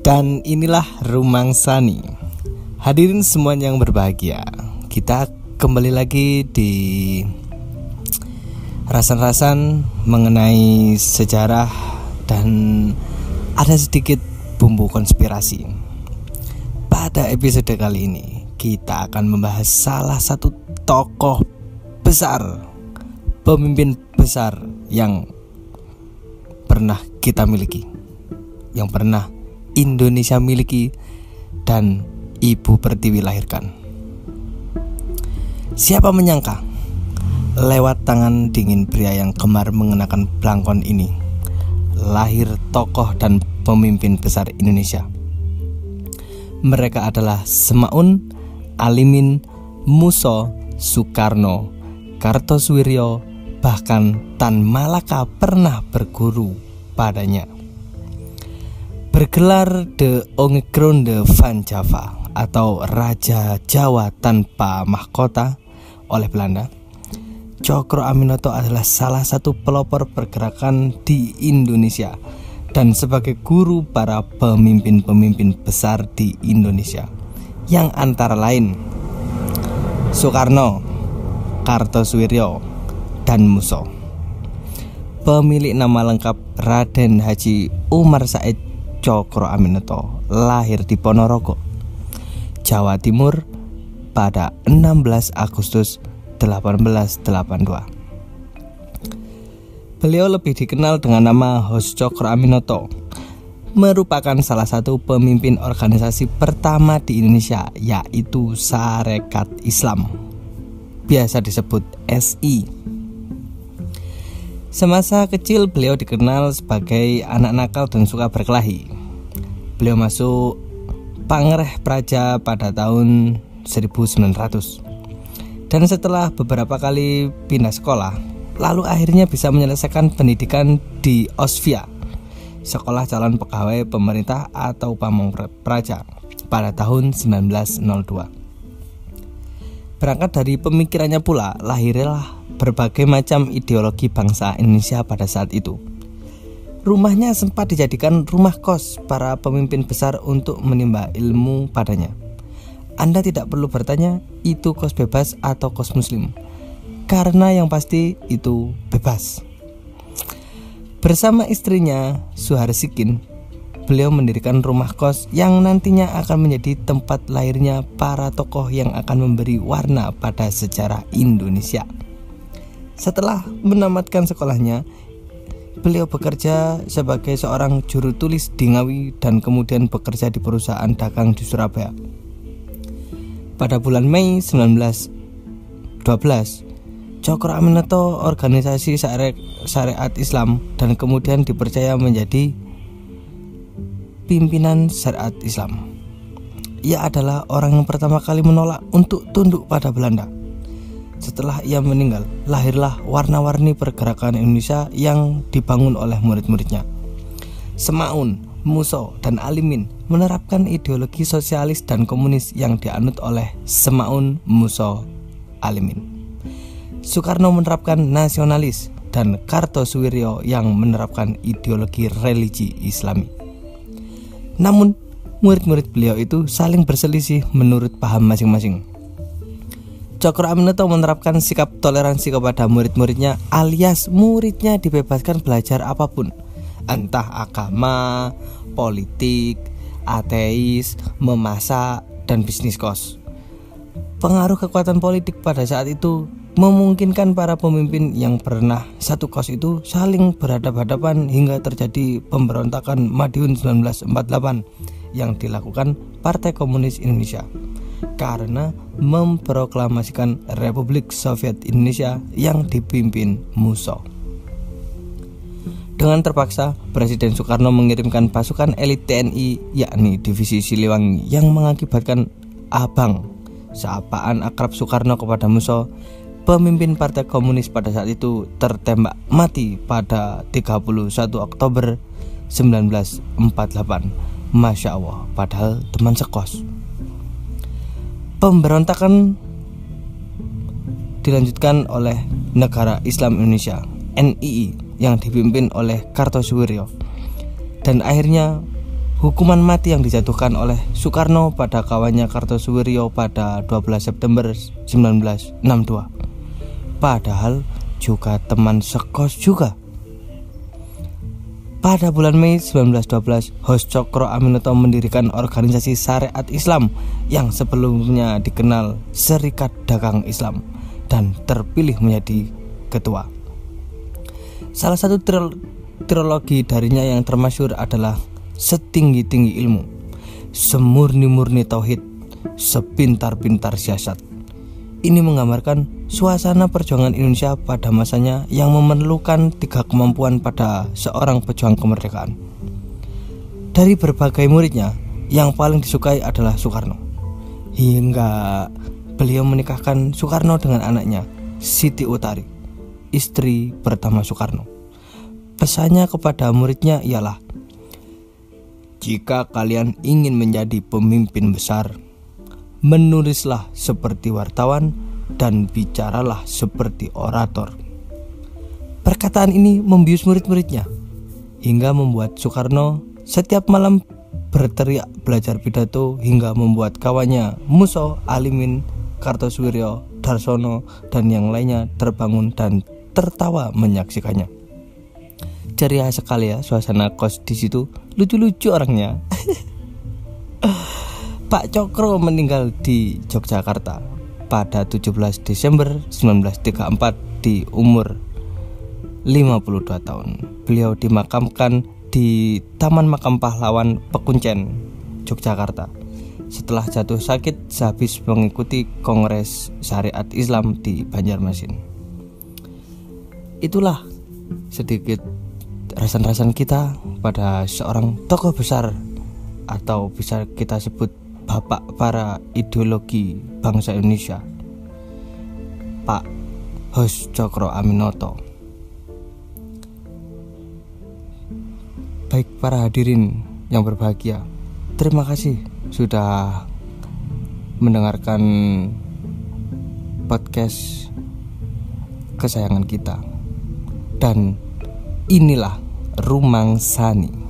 Dan inilah Rumangsani. Hadirin semua yang berbahagia, kita kembali lagi di rasan-rasan mengenai sejarah dan ada sedikit bumbu konspirasi. Pada episode kali ini kita akan membahas salah satu tokoh besar, pemimpin besar yang pernah kita miliki, yang pernah Indonesia miliki dan Ibu Pertiwi lahirkan. Siapa menyangka lewat tangan dingin pria yang gemar mengenakan blangkon ini lahir tokoh dan pemimpin besar Indonesia. Mereka adalah Semaun, Alimin, Muso, Soekarno, Kartosuwiryo, bahkan Tan Malaka pernah berguru padanya. Bergelar The Ongekronde van Java atau Raja Jawa tanpa mahkota oleh Belanda, Cokro Aminoto adalah salah satu pelopor pergerakan di Indonesia dan sebagai guru para pemimpin-pemimpin besar di Indonesia yang antara lain Soekarno, Kartosuwiryo, dan Muso. Pemilik nama lengkap Raden Haji Umar Said Cokro Aminoto lahir di Ponorogo, Jawa Timur pada 16 Agustus 1882. Beliau lebih dikenal dengan nama Hos Cokro Aminoto, merupakan salah satu pemimpin organisasi pertama di Indonesia, yaitu Sarekat Islam, biasa disebut SI. Semasa kecil beliau dikenal sebagai anak nakal dan suka berkelahi. Beliau masuk Pangreh Praja pada tahun 1900. Dan setelah beberapa kali pindah sekolah, lalu akhirnya bisa menyelesaikan pendidikan di Osvia, Sekolah Calon Pegawai Pemerintah atau Pamong Praja, pada tahun 1902. Berangkat dari pemikirannya pula lahirlah berbagai macam ideologi bangsa Indonesia pada saat itu. Rumahnya sempat dijadikan rumah kos para pemimpin besar untuk menimba ilmu padanya. Anda tidak perlu bertanya itu kos bebas atau kos muslim, karena yang pasti itu bebas. Bersama istrinya Suharsikin, beliau mendirikan rumah kos yang nantinya akan menjadi tempat lahirnya para tokoh yang akan memberi warna pada sejarah Indonesia. Setelah menamatkan sekolahnya, beliau bekerja sebagai seorang juru tulis di Ngawi dan kemudian bekerja di perusahaan dagang di Surabaya. Pada bulan Mei 1912, Cokro Aminoto organisasi Syariat Islam dan kemudian dipercaya menjadi pimpinan Syariat Islam. Ia adalah orang yang pertama kali menolak untuk tunduk pada Belanda. Setelah ia meninggal, lahirlah warna-warni pergerakan Indonesia yang dibangun oleh murid-muridnya. Semaun, Muso, dan Alimin menerapkan ideologi sosialis dan komunis yang dianut oleh Semaun, Muso, Alimin. Soekarno menerapkan nasionalis dan Kartosuwiryo yang menerapkan ideologi religi Islami. Namun, murid-murid beliau itu saling berselisih menurut paham masing-masing. Cokro Aminoto menerapkan sikap toleransi kepada murid-muridnya, alias muridnya dibebaskan belajar apapun, entah agama, politik, ateis, memasak, dan bisnis kos. Pengaruh kekuatan politik pada saat itu memungkinkan para pemimpin yang pernah satu kos itu saling berhadapan-hadapan hingga terjadi pemberontakan Madiun 1948 yang dilakukan Partai Komunis Indonesia karena memproklamasikan Republik Soviet Indonesia yang dipimpin Muso. Dengan terpaksa, Presiden Soekarno mengirimkan pasukan elit TNI, yakni Divisi Siliwangi, yang mengakibatkan Abang, sapaan akrab Soekarno kepada Muso, pemimpin Partai Komunis pada saat itu, tertembak mati pada 31 Oktober 1948. Masya Allah, padahal teman sekos. Pemberontakan dilanjutkan oleh Negara Islam Indonesia (NII) yang dipimpin oleh Kartosuwiryo, dan akhirnya hukuman mati yang dijatuhkan oleh Soekarno pada kawannya Kartosuwiryo pada 12 September 1962. Padahal juga teman sekos juga. Pada bulan Mei 1912, Hos Cokro Aminoto mendirikan organisasi Syariat Islam yang sebelumnya dikenal Serikat Dagang Islam dan terpilih menjadi ketua. Salah satu trilogi darinya yang termasyhur adalah Setinggi-tinggi ilmu, Semurni-murni tauhid, Sepintar-pintar siasat. Ini menggambarkan suasana perjuangan Indonesia pada masanya yang memerlukan 3 kemampuan pada seorang pejuang kemerdekaan. Dari berbagai muridnya, yang paling disukai adalah Soekarno. Hingga beliau menikahkan Soekarno dengan anaknya, Siti Utari, istri pertama Soekarno. Pesannya kepada muridnya ialah, jika kalian ingin menjadi pemimpin besar, menulislah seperti wartawan dan bicaralah seperti orator. Perkataan ini membius murid-muridnya hingga membuat Soekarno setiap malam berteriak belajar pidato hingga membuat kawannya Muso, Alimin, Kartosuwiryo, Darsono dan yang lainnya terbangun dan tertawa menyaksikannya. Ceria sekali ya suasana kos di situ, lucu-lucu orangnya. Pak Cokro meninggal di Yogyakarta pada 17 Desember 1934 di umur 52 tahun. Beliau dimakamkan di Taman Makam Pahlawan Pekuncen, Yogyakarta, setelah jatuh sakit sehabis mengikuti Kongres Syariat Islam di Banjarmasin. Itulah sedikit rasan-rasan kita pada seorang tokoh besar, atau bisa kita sebut bapak para ideologi bangsa Indonesia, Pak Hos Cokro Aminoto. Baik para hadirin yang berbahagia, terima kasih sudah mendengarkan podcast kesayangan kita. Dan inilah Rumang Sani.